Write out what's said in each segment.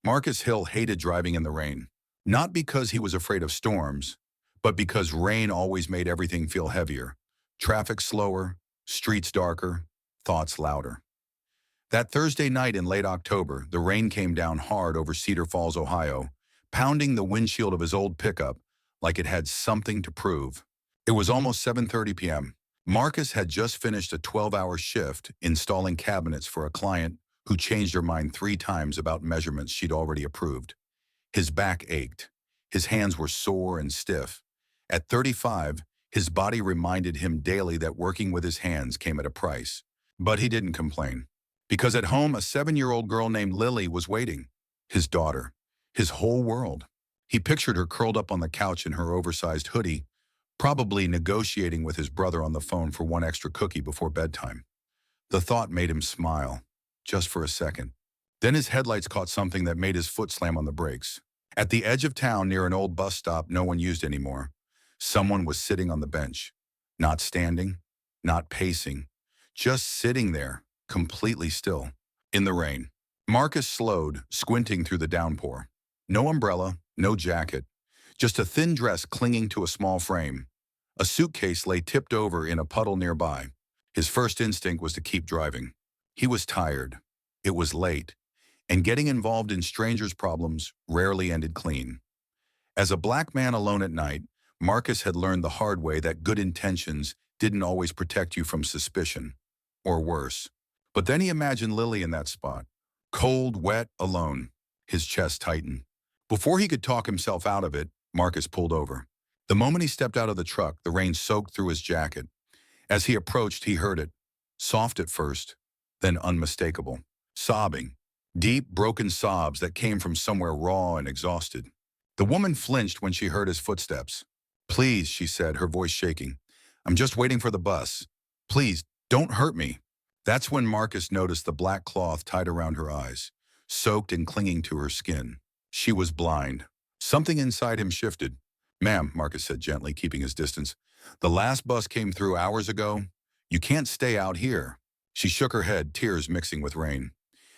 Marcus Hill hated driving in the rain, not because he was afraid of storms, but because rain always made everything feel heavier. Traffic slower, streets darker, thoughts louder. That Thursday night in late October, the rain came down hard over Cedar Falls, Ohio, pounding the windshield of his old pickup like it had something to prove. It was almost 7:30 p.m. Marcus had just finished a 12-hour shift installing cabinets for a client who changed her mind 3 times about measurements she'd already approved. His back ached. His hands were sore and stiff. At 35, his body reminded him daily that working with his hands came at a price. But he didn't complain. Because at home, a 7-year-old girl named Lily was waiting. His daughter. His whole world. He pictured her curled up on the couch in her oversized hoodie, probably negotiating with his brother on the phone for one extra cookie before bedtime. The thought made him smile, just for a second. Then his headlights caught something that made his foot slam on the brakes. At the edge of town near an old bus stop no one used anymore, someone was sitting on the bench. Not standing, not pacing, just sitting there, completely still, in the rain. Marcus slowed, squinting through the downpour. No umbrella, no jacket, just a thin dress clinging to a small frame. A suitcase lay tipped over in a puddle nearby. His first instinct was to keep driving. He was tired. It was late, and getting involved in strangers' problems rarely ended clean. As a black man alone at night, Marcus had learned the hard way that good intentions didn't always protect you from suspicion, or worse. But then he imagined Lily in that spot, cold, wet, alone. His chest tightened. Before he could talk himself out of it, Marcus pulled over. The moment he stepped out of the truck, the rain soaked through his jacket. As he approached, he heard it. Soft at first, then unmistakable. Sobbing. Deep, broken sobs that came from somewhere raw and exhausted. The woman flinched when she heard his footsteps. "Please," she said, her voice shaking. "I'm just waiting for the bus. Please, don't hurt me." That's when Marcus noticed the black cloth tied around her eyes, soaked and clinging to her skin. She was blind. Something inside him shifted. "Ma'am," Marcus said gently, keeping his distance, "the last bus came through hours ago. You can't stay out here." She shook her head, tears mixing with rain.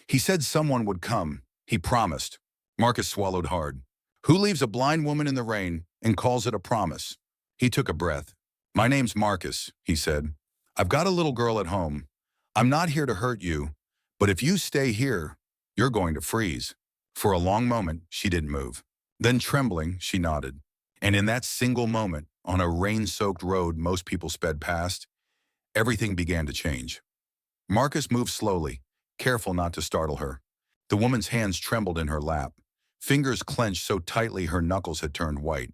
"He said someone would come. He promised." Marcus swallowed hard. Who leaves a blind woman in the rain and calls it a promise? He took a breath. "My name's Marcus," he said. "I've got a little girl at home. I'm not here to hurt you, but if you stay here, you're going to freeze." For a long moment, she didn't move. Then, trembling, she nodded. And in that single moment, on a rain-soaked road most people sped past, everything began to change. Marcus moved slowly, careful not to startle her. The woman's hands trembled in her lap, fingers clenched so tightly her knuckles had turned white.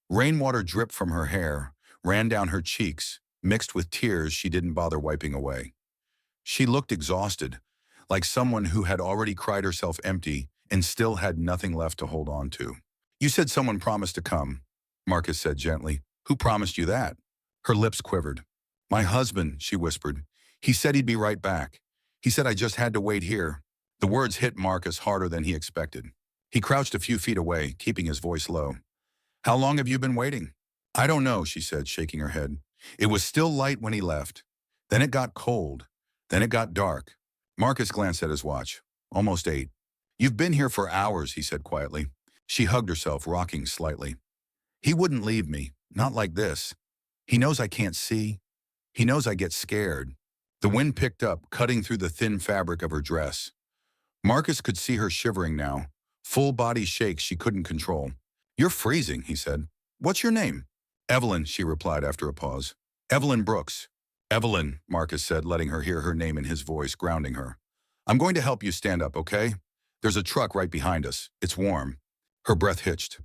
Rainwater dripped from her hair, ran down her cheeks, mixed with tears she didn't bother wiping away. She looked exhausted, like someone who had already cried herself empty and still had nothing left to hold on to. "You said someone promised to come," Marcus said gently. "Who promised you that?" Her lips quivered. "My husband," she whispered. "He said he'd be right back. He said I just had to wait here." The words hit Marcus harder than he expected. He crouched a few feet away, keeping his voice low. "How long have you been waiting?" "I don't know," she said, shaking her head. "It was still light when he left. Then it got cold. Then it got dark." Marcus glanced at his watch. Almost 8. "You've been here for hours," he said quietly. She hugged herself, rocking slightly. "He wouldn't leave me, not like this. He knows I can't see. He knows I get scared." The wind picked up, cutting through the thin fabric of her dress. Marcus could see her shivering now, full body shakes she couldn't control. "You're freezing," he said. "What's your name?" "Evelyn," she replied after a pause. "Evelyn Brooks." "Evelyn," Marcus said, letting her hear her name in his voice, grounding her. "I'm going to help you stand up, okay? There's a truck right behind us. It's warm." Her breath hitched.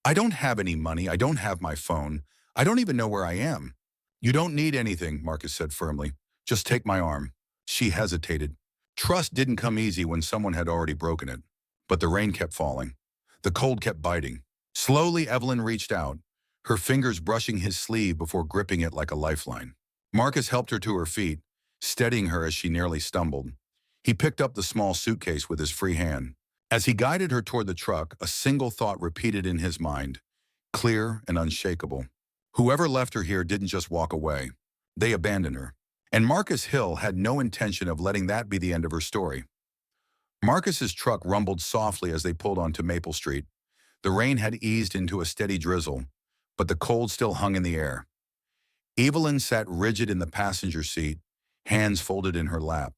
"I don't have any money. I don't have my phone. I don't even know where I am." "You don't need anything," Marcus said firmly. "Just take my arm." She hesitated. Trust didn't come easy when someone had already broken it. But the rain kept falling. The cold kept biting. Slowly, Evelyn reached out, her fingers brushing his sleeve before gripping it like a lifeline. Marcus helped her to her feet, steadying her as she nearly stumbled. He picked up the small suitcase with his free hand. As he guided her toward the truck, a single thought repeated in his mind, clear and unshakable. Whoever left her here didn't just walk away. They abandoned her. And Marcus Hill had no intention of letting that be the end of her story. Marcus's truck rumbled softly as they pulled onto Maple Street. The rain had eased into a steady drizzle, but the cold still hung in the air. Evelyn sat rigid in the passenger seat, hands folded in her lap,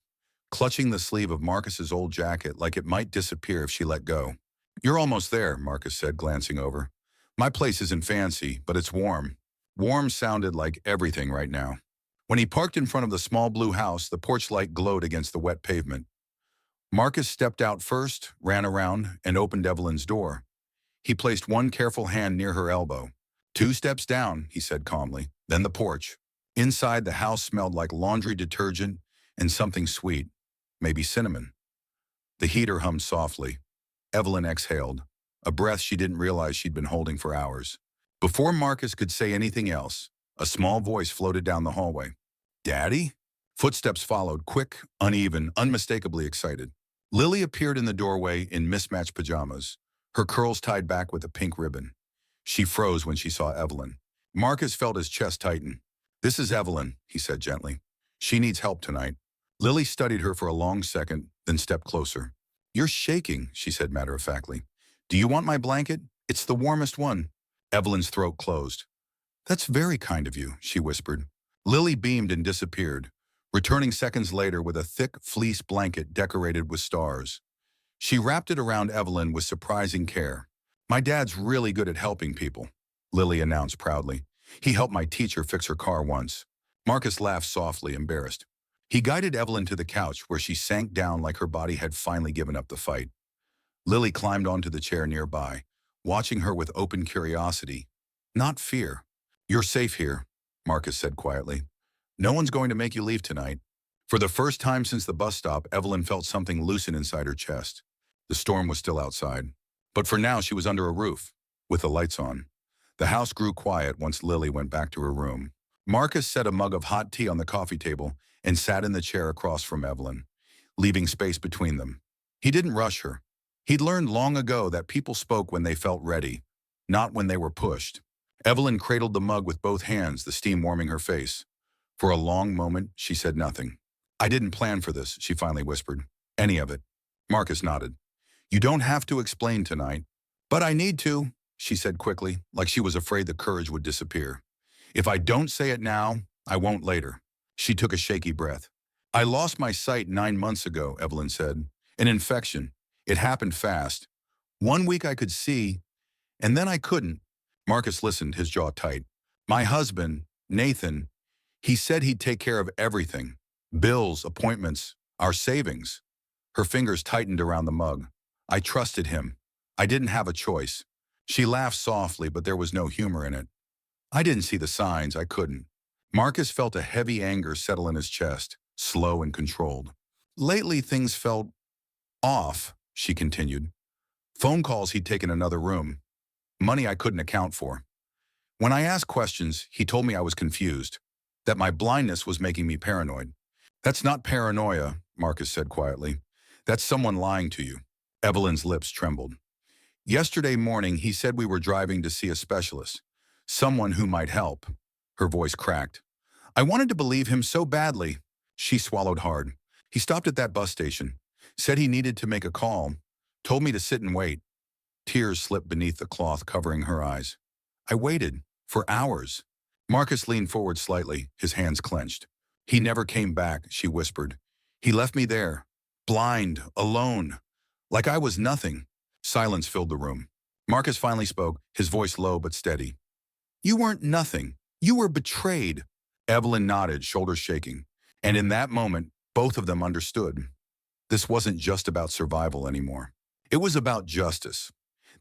clutching the sleeve of Marcus's old jacket like it might disappear if she let go. "You're almost there," Marcus said, glancing over. "My place isn't fancy, but it's warm." Warm sounded like everything right now. When he parked in front of the small blue house, the porch light glowed against the wet pavement. Marcus stepped out first, ran around, and opened Evelyn's door. He placed one careful hand near her elbow. "2 steps down," he said calmly, then the porch. Inside, the house smelled like laundry detergent and something sweet, maybe cinnamon. The heater hummed softly. Evelyn exhaled, a breath she didn't realize she'd been holding for hours. Before Marcus could say anything else, a small voice floated down the hallway. "Daddy?" Footsteps followed, quick, uneven, unmistakably excited. Lily appeared in the doorway in mismatched pajamas, her curls tied back with a pink ribbon. She froze when she saw Evelyn. Marcus felt his chest tighten. "This is Evelyn," he said gently. "She needs help tonight." Lily studied her for a long second, then stepped closer. "You're shaking," she said matter-of-factly. "Do you want my blanket? It's the warmest one." Evelyn's throat closed. "That's very kind of you," she whispered. Lily beamed and disappeared, returning seconds later with a thick fleece blanket decorated with stars. She wrapped it around Evelyn with surprising care. "My dad's really good at helping people," Lily announced proudly. "He helped my teacher fix her car once." Marcus laughed softly, embarrassed. He guided Evelyn to the couch where she sank down like her body had finally given up the fight. Lily climbed onto the chair nearby, watching her with open curiosity, not fear. "You're safe here," Marcus said quietly. "No one's going to make you leave tonight." For the first time since the bus stop, Evelyn felt something loosen inside her chest. The storm was still outside. But for now, she was under a roof, with the lights on. The house grew quiet once Lily went back to her room. Marcus set a mug of hot tea on the coffee table and sat in the chair across from Evelyn, leaving space between them. He didn't rush her. He'd learned long ago that people spoke when they felt ready, not when they were pushed. Evelyn cradled the mug with both hands, the steam warming her face. For a long moment, she said nothing. "I didn't plan for this," she finally whispered. "Any of it." Marcus nodded. "You don't have to explain tonight." "But I need to," she said quickly, like she was afraid the courage would disappear. "If I don't say it now, I won't later." She took a shaky breath. "I lost my sight 9 months ago," Evelyn said. "An infection. It happened fast. 1 week I could see, and then I couldn't." Marcus listened, his jaw tight. "My husband, Nathan, he said he'd take care of everything. Bills, appointments, our savings." Her fingers tightened around the mug. "I trusted him. I didn't have a choice." She laughed softly, but there was no humor in it. "I didn't see the signs. I couldn't." Marcus felt a heavy anger settle in his chest, slow and controlled. "Lately things felt off," she continued. "Phone calls he'd taken another room. Money I couldn't account for. When I asked questions, he told me I was confused, that my blindness was making me paranoid." "That's not paranoia," Marcus said quietly. "That's someone lying to you." Evelyn's lips trembled. "Yesterday morning, he said we were driving to see a specialist, someone who might help." Her voice cracked. "I wanted to believe him so badly." She swallowed hard. "He stopped at that bus station, said he needed to make a call, told me to sit and wait." Tears slipped beneath the cloth covering her eyes. "I waited, for hours." Marcus leaned forward slightly, his hands clenched. "He never came back," she whispered. "He left me there, blind, alone, like I was nothing." Silence filled the room. Marcus finally spoke, his voice low but steady. "You weren't nothing. You were betrayed." Evelyn nodded, shoulders shaking. And in that moment, both of them understood. This wasn't just about survival anymore. It was about justice.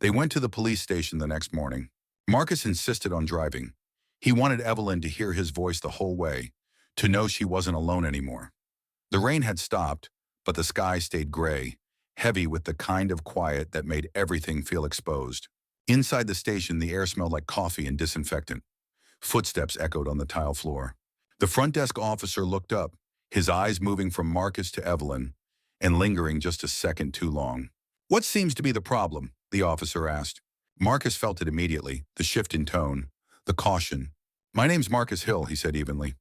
They went to the police station the next morning. Marcus insisted on driving. He wanted Evelyn to hear his voice the whole way, to know she wasn't alone anymore. The rain had stopped, but the sky stayed gray, heavy with the kind of quiet that made everything feel exposed. Inside the station, the air smelled like coffee and disinfectant. Footsteps echoed on the tile floor. The front desk officer looked up, his eyes moving from Marcus to Evelyn, and lingering just a second too long. "What seems to be the problem?" the officer asked. Marcus felt it immediately, the shift in tone, the caution. "My name's Marcus Hill," he said evenly.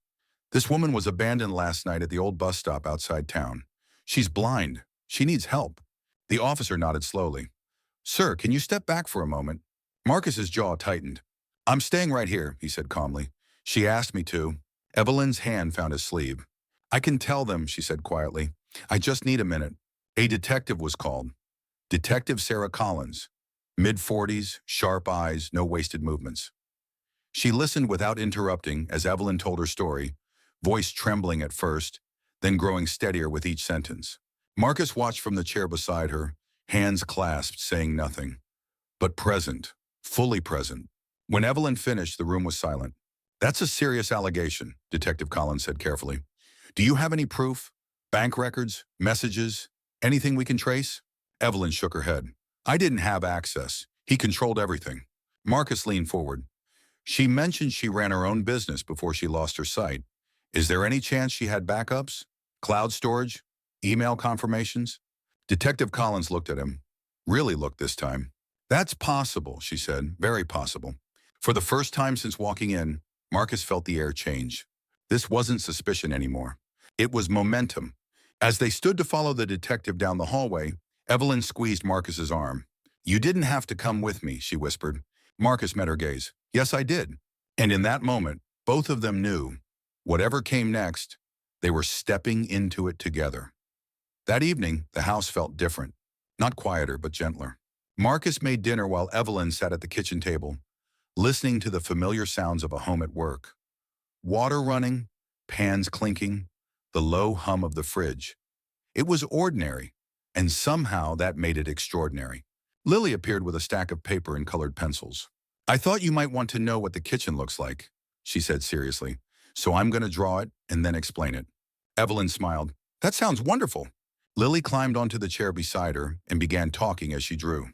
"This woman was abandoned last night at the old bus stop outside town. She's blind. She needs help." The officer nodded slowly. Sir, can you step back for a moment? Marcus's jaw tightened. I'm staying right here, he said calmly. She asked me to. Evelyn's hand found his sleeve. I can tell them, she said quietly. I just need a minute. A detective was called. Detective Sarah Collins. Mid-40s, sharp eyes, no wasted movements. She listened without interrupting as Evelyn told her story, voice trembling at first, then growing steadier with each sentence. Marcus watched from the chair beside her, hands clasped, saying nothing. But present, fully present. When Evelyn finished, the room was silent. That's a serious allegation, Detective Collins said carefully. Do you have any proof? Bank records? Messages? Anything we can trace? Evelyn shook her head. I didn't have access. He controlled everything. Marcus leaned forward. She mentioned she ran her own business before she lost her sight. Is there any chance she had backups? Cloud storage? Email confirmations? Detective Collins looked at him. Really looked this time. That's possible, she said, very possible. For the first time since walking in, Marcus felt the air change. This wasn't suspicion anymore. It was momentum. As they stood to follow the detective down the hallway, Evelyn squeezed Marcus's arm. You didn't have to come with me, she whispered. Marcus met her gaze. Yes, I did. And in that moment, both of them knew, whatever came next, they were stepping into it together. That evening, the house felt different. Not quieter, but gentler. Marcus made dinner while Evelyn sat at the kitchen table, listening to the familiar sounds of a home at work. Water running, pans clinking, the low hum of the fridge. It was ordinary, and somehow that made it extraordinary. Lily appeared with a stack of paper and colored pencils. I thought you might want to know what the kitchen looks like, she said seriously, so I'm going to draw it and then explain it. Evelyn smiled. That sounds wonderful. Lily climbed onto the chair beside her and began talking as she drew.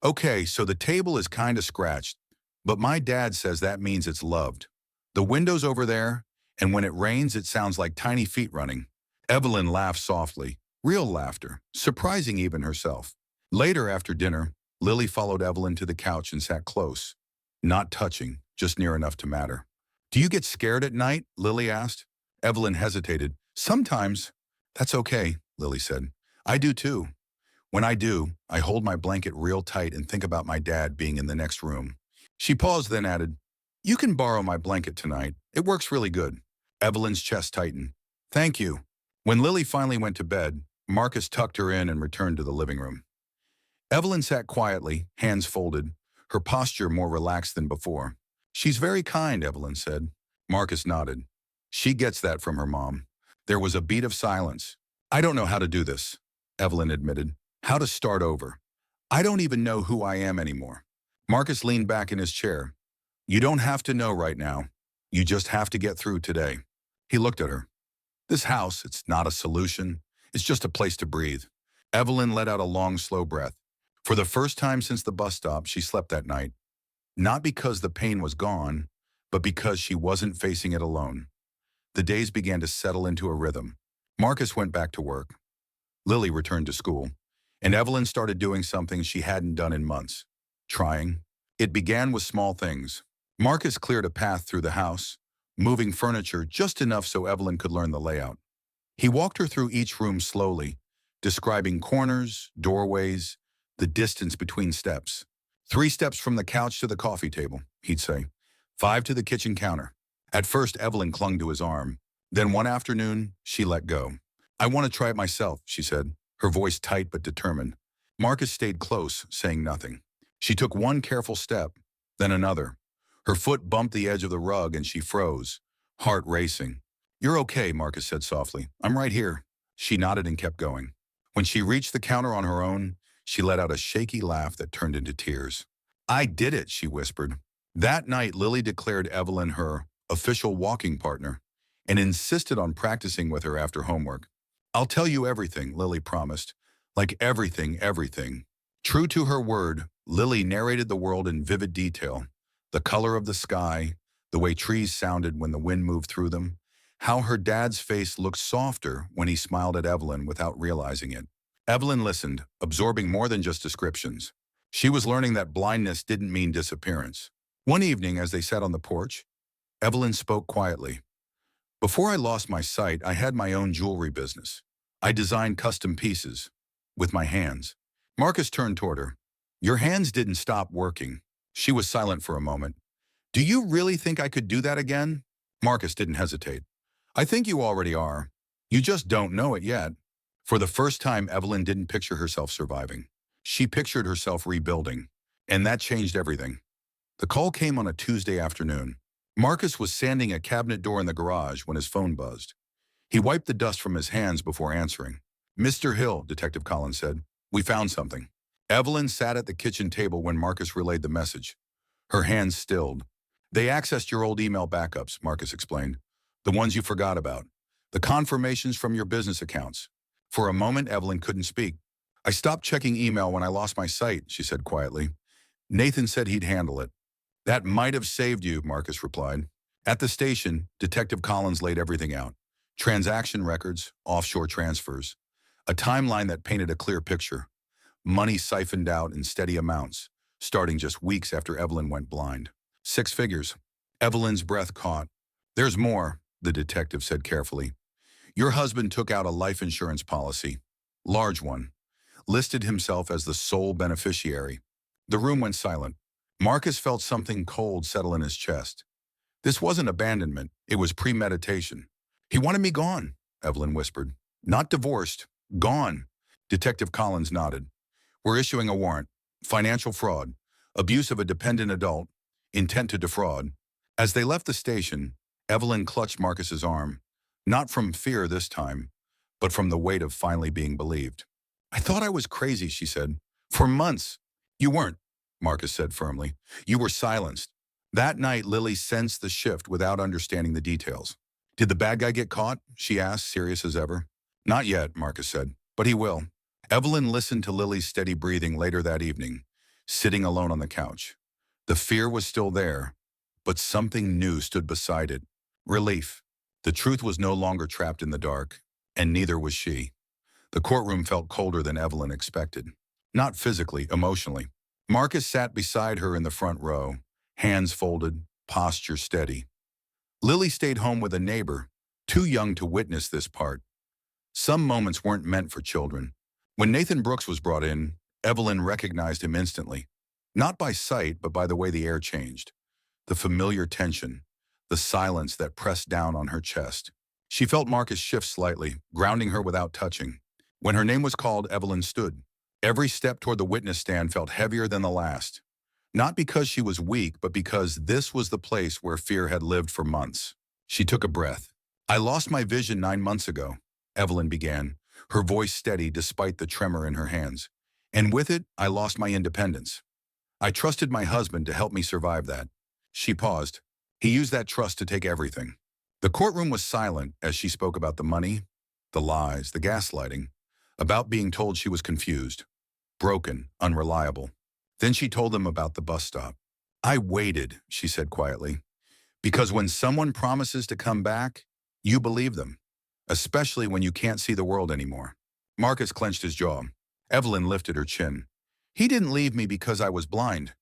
Okay, so the table is kind of scratched, but my dad says that means it's loved. The window's over there, and when it rains, it sounds like tiny feet running. Evelyn laughed softly, real laughter, surprising even herself. Later after dinner, Lily followed Evelyn to the couch and sat close, not touching, just near enough to matter. Do you get scared at night? Lily asked. Evelyn hesitated. Sometimes. That's okay, Lily said. I do too. When I do, I hold my blanket real tight and think about my dad being in the next room. She paused, then added, You can borrow my blanket tonight. It works really good. Evelyn's chest tightened. Thank you. When Lily finally went to bed, Marcus tucked her in and returned to the living room. Evelyn sat quietly, hands folded, her posture more relaxed than before. She's very kind, Evelyn said. Marcus nodded. She gets that from her mom. There was a beat of silence. I don't know how to do this, Evelyn admitted. How to start over. I don't even know who I am anymore. Marcus leaned back in his chair. You don't have to know right now. You just have to get through today. He looked at her. This house, it's not a solution. It's just a place to breathe. Evelyn let out a long, slow breath. For the first time since the bus stop, she slept that night. Not because the pain was gone, but because she wasn't facing it alone. The days began to settle into a rhythm. Marcus went back to work. Lily returned to school. And Evelyn started doing something she hadn't done in months. Trying. It began with small things. Marcus cleared a path through the house, moving furniture just enough so Evelyn could learn the layout. He walked her through each room slowly, describing corners, doorways, the distance between steps. 3 steps from the couch to the coffee table, he'd say. 5 to the kitchen counter. At first, Evelyn clung to his arm. Then one afternoon, she let go. I want to try it myself, she said, her voice tight but determined. Marcus stayed close, saying nothing. She took one careful step, then another. Her foot bumped the edge of the rug and she froze, heart racing. You're okay, Marcus said softly. I'm right here. She nodded and kept going. When she reached the counter on her own, she let out a shaky laugh that turned into tears. I did it, she whispered. That night, Lily declared Evelyn her official walking partner and insisted on practicing with her after homework. I'll tell you everything, Lily promised. Like everything, everything. True to her word, Lily narrated the world in vivid detail. The color of the sky, the way trees sounded when the wind moved through them, how her dad's face looked softer when he smiled at Evelyn without realizing it. Evelyn listened, absorbing more than just descriptions. She was learning that blindness didn't mean disappearance. One evening, as they sat on the porch, Evelyn spoke quietly. Before I lost my sight, I had my own jewelry business. I designed custom pieces. With my hands. Marcus turned toward her. Your hands didn't stop working. She was silent for a moment. Do you really think I could do that again? Marcus didn't hesitate. I think you already are. You just don't know it yet. For the first time, Evelyn didn't picture herself surviving. She pictured herself rebuilding. And that changed everything. The call came on a Tuesday afternoon. Marcus was sanding a cabinet door in the garage when his phone buzzed. He wiped the dust from his hands before answering. Mr. Hill, Detective Collins said, we found something. Evelyn sat at the kitchen table when Marcus relayed the message. Her hands stilled. They accessed your old email backups, Marcus explained. The ones you forgot about. The confirmations from your business accounts. For a moment, Evelyn couldn't speak. I stopped checking email when I lost my sight, she said quietly. Nathan said he'd handle it. That might have saved you, Marcus replied. At the station, Detective Collins laid everything out. Transaction records, offshore transfers. A timeline that painted a clear picture. Money siphoned out in steady amounts, starting just weeks after Evelyn went blind. 6 figures. Evelyn's breath caught. There's more, the detective said carefully. Your husband took out a life insurance policy. Large one. Listed himself as the sole beneficiary. The room went silent. Marcus felt something cold settle in his chest. This wasn't abandonment, it was premeditation. He wanted me gone, Evelyn whispered. Not divorced. Gone. Detective Collins nodded. We're issuing a warrant. Financial fraud. Abuse of a dependent adult. Intent to defraud. As they left the station, Evelyn clutched Marcus's arm. Not from fear this time, but from the weight of finally being believed. I thought I was crazy, she said. For months. You weren't, Marcus said firmly. You were silenced. That night, Lily sensed the shift without understanding the details. Did the bad guy get caught? She asked, serious as ever. Not yet, Marcus said, but he will. Evelyn listened to Lily's steady breathing later that evening, sitting alone on the couch. The fear was still there, but something new stood beside it. Relief. The truth was no longer trapped in the dark, and neither was she. The courtroom felt colder than Evelyn expected. Not physically, emotionally. Marcus sat beside her in the front row, hands folded, posture steady. Lily stayed home with a neighbor, too young to witness this part. Some moments weren't meant for children. When Nathan Brooks was brought in, Evelyn recognized him instantly. Not by sight, but by the way the air changed. The familiar tension, the silence that pressed down on her chest. She felt Marcus shift slightly, grounding her without touching. When her name was called, Evelyn stood. Every step toward the witness stand felt heavier than the last. Not because she was weak, but because this was the place where fear had lived for months. She took a breath. I lost my vision 9 months ago, Evelyn began, her voice steady despite the tremor in her hands. And with it, I lost my independence. I trusted my husband to help me survive that. She paused. He used that trust to take everything. The courtroom was silent as she spoke about the money, the lies, the gaslighting, about being told she was confused, broken, unreliable. Then she told them about the bus stop. I waited, she said quietly, because when someone promises to come back, you believe them, especially when you can't see the world anymore. Marcus clenched his jaw. Evelyn lifted her chin. He didn't leave me because I was blind.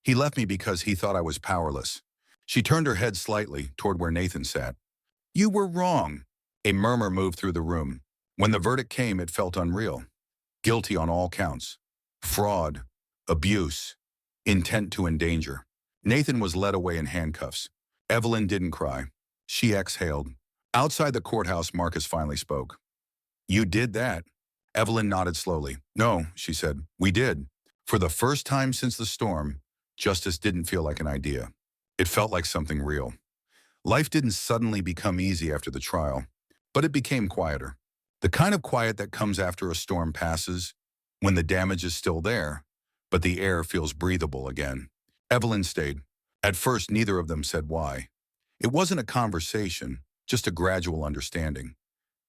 He left me because he thought I was powerless. She turned her head slightly toward where Nathan sat. You were wrong. A murmur moved through the room. When the verdict came, it felt unreal. Guilty on all counts. Fraud, abuse, intent to endanger. Nathan was led away in handcuffs. Evelyn didn't cry. She exhaled. Outside the courthouse, Marcus finally spoke. You did that? Evelyn nodded slowly. No, she said, we did. For the first time since the storm, justice didn't feel like an idea. It felt like something real. Life didn't suddenly become easy after the trial, but it became quieter. The kind of quiet that comes after a storm passes, when the damage is still there, but the air feels breathable again. Evelyn stayed. At first, neither of them said why. It wasn't a conversation, just a gradual understanding.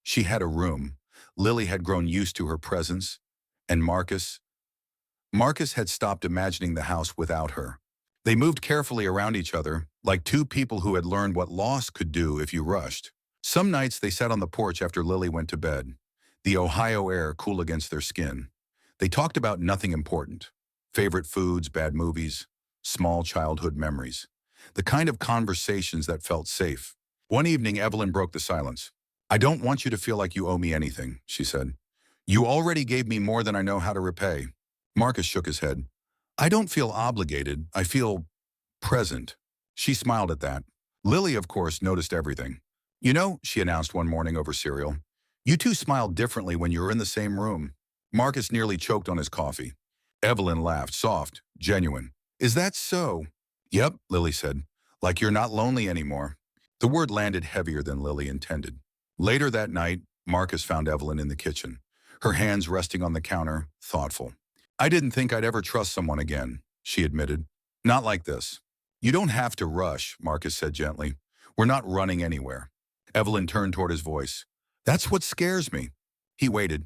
She had a room. Lily had grown used to her presence, and Marcus had stopped imagining the house without her. They moved carefully around each other, like two people who had learned what loss could do if you rushed. Some nights they sat on the porch after Lily went to bed, the Ohio air cool against their skin. They talked about nothing important. Favorite foods, bad movies, small childhood memories. The kind of conversations that felt safe. One evening, Evelyn broke the silence. I don't want you to feel like you owe me anything, she said. You already gave me more than I know how to repay. Marcus shook his head. I don't feel obligated. I feel present. She smiled at that. Lily, of course, noticed everything. You know, she announced one morning over cereal, you two smiled differently when you were in the same room. Marcus nearly choked on his coffee. Evelyn laughed, soft, genuine. Is that so? Yep, Lily said. Like you're not lonely anymore. The word landed heavier than Lily intended. Later that night, Marcus found Evelyn in the kitchen, her hands resting on the counter, thoughtful. I didn't think I'd ever trust someone again, she admitted. Not like this. You don't have to rush, Marcus said gently. We're not running anywhere. Evelyn turned toward his voice. That's what scares me. He waited.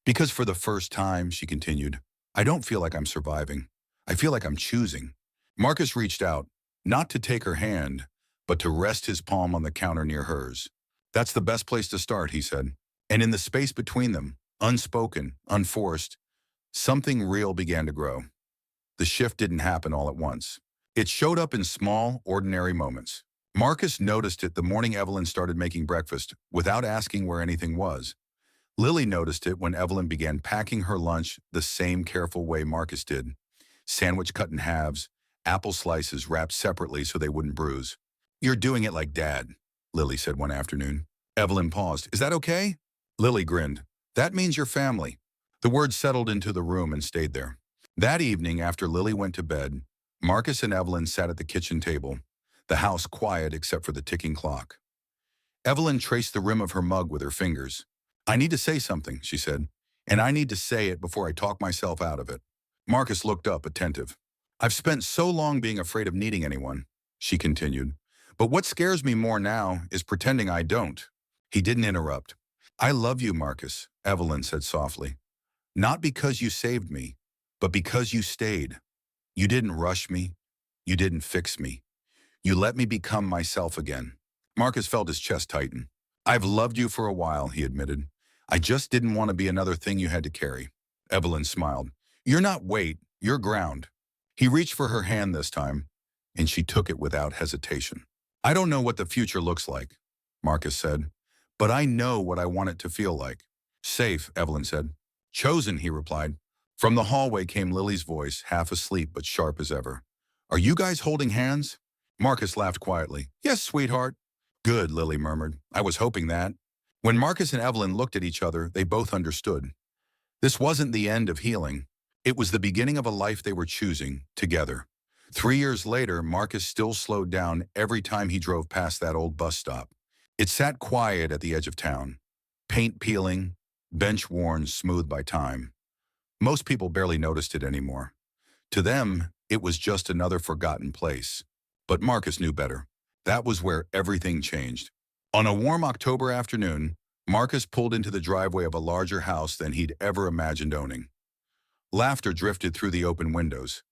Because for the first time, she continued, I don't feel like I'm surviving. I feel like I'm choosing. Marcus reached out, not to take her hand, but to rest his palm on the counter near hers. That's the best place to start, he said. And in the space between them, unspoken, unforced, something real began to grow. The shift didn't happen all at once. It showed up in small, ordinary moments. Marcus noticed it the morning Evelyn started making breakfast without asking where anything was. Lily noticed it when Evelyn began packing her lunch the same careful way Marcus did. Sandwich cut in halves, apple slices wrapped separately so they wouldn't bruise. You're doing it like Dad, Lily said one afternoon. Evelyn paused. Is that okay? Lily grinned. That means your family. The words settled into the room and stayed there. That evening, after Lily went to bed, Marcus and Evelyn sat at the kitchen table, the house quiet except for the ticking clock. Evelyn traced the rim of her mug with her fingers. I need to say something, she said, and I need to say it before I talk myself out of it. Marcus looked up, attentive. I've spent so long being afraid of needing anyone, she continued. But what scares me more now is pretending I don't. He didn't interrupt. I love you, Marcus, Evelyn said softly. Not because you saved me, but because you stayed. You didn't rush me. You didn't fix me. You let me become myself again. Marcus felt his chest tighten. I've loved you for a while, he admitted. I just didn't want to be another thing you had to carry. Evelyn smiled. You're not weight, you're ground. He reached for her hand this time, and she took it without hesitation. I don't know what the future looks like, Marcus said, but I know what I want it to feel like. Safe, Evelyn said. Chosen, he replied. From the hallway came Lily's voice, half asleep but sharp as ever. Are you guys holding hands? Marcus laughed quietly. Yes, sweetheart. Good, Lily murmured. I was hoping that. When Marcus and Evelyn looked at each other, they both understood. This wasn't the end of healing. It was the beginning of a life they were choosing, together. 3 years later, Marcus still slowed down every time he drove past that old bus stop. It sat quiet at the edge of town, paint peeling, bench worn smooth by time. Most people barely noticed it anymore. To them, it was just another forgotten place. But Marcus knew better. That was where everything changed. On a warm October afternoon, Marcus pulled into the driveway of a larger house than he'd ever imagined owning. Laughter drifted through the open windows.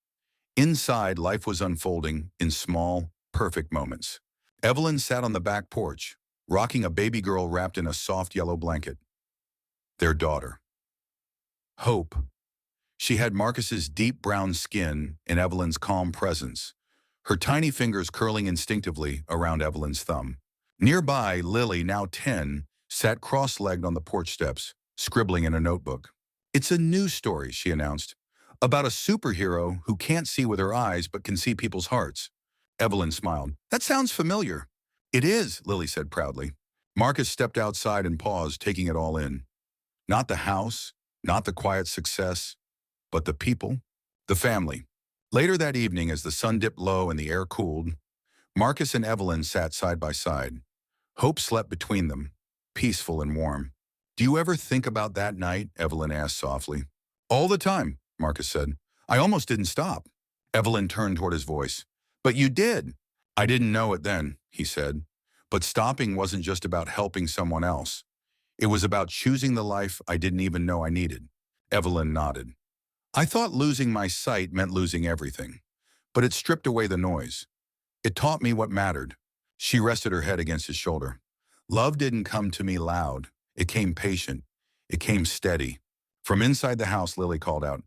Inside, life was unfolding in small, perfect moments. Evelyn sat on the back porch, rocking a baby girl wrapped in a soft yellow blanket. Their daughter. Hope. She had Marcus's deep brown skin and Evelyn's calm presence, her tiny fingers curling instinctively around Evelyn's thumb. Nearby, Lily, now 10, sat cross-legged on the porch steps, scribbling in a notebook. It's a news story, she announced, about a superhero who can't see with her eyes but can see people's hearts. Evelyn smiled. That sounds familiar. It is, Lily said proudly. Marcus stepped outside and paused, taking it all in. Not the house, not the quiet success, but the people, the family. Later that evening, as the sun dipped low and the air cooled, Marcus and Evelyn sat side by side. Hope slept between them, peaceful and warm. Do you ever think about that night? Evelyn asked softly. All the time, Marcus said. I almost didn't stop. Evelyn turned toward his voice. But you did. I didn't know it then, he said. But stopping wasn't just about helping someone else. It was about choosing the life I didn't even know I needed. Evelyn nodded. I thought losing my sight meant losing everything, but it stripped away the noise. It taught me what mattered. She rested her head against his shoulder. Love didn't come to me loud. It came patient. It came steady. From inside the house, Lily called out,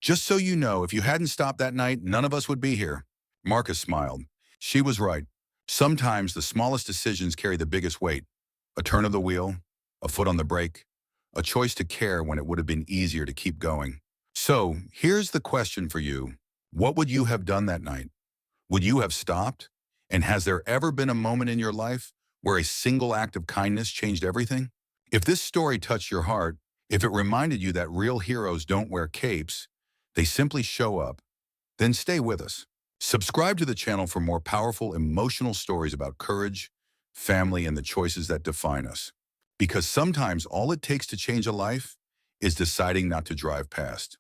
just so you know, if you hadn't stopped that night, none of us would be here. Marcus smiled. She was right. Sometimes the smallest decisions carry the biggest weight. A turn of the wheel, a foot on the brake, a choice to care when it would have been easier to keep going. So here's the question for you. What would you have done that night? Would you have stopped? And has there ever been a moment in your life where a single act of kindness changed everything? If this story touched your heart, if it reminded you that real heroes don't wear capes, they simply show up, then stay with us. Subscribe to the channel for more powerful, emotional stories about courage, family, and the choices that define us. Because sometimes all it takes to change a life is deciding not to drive past.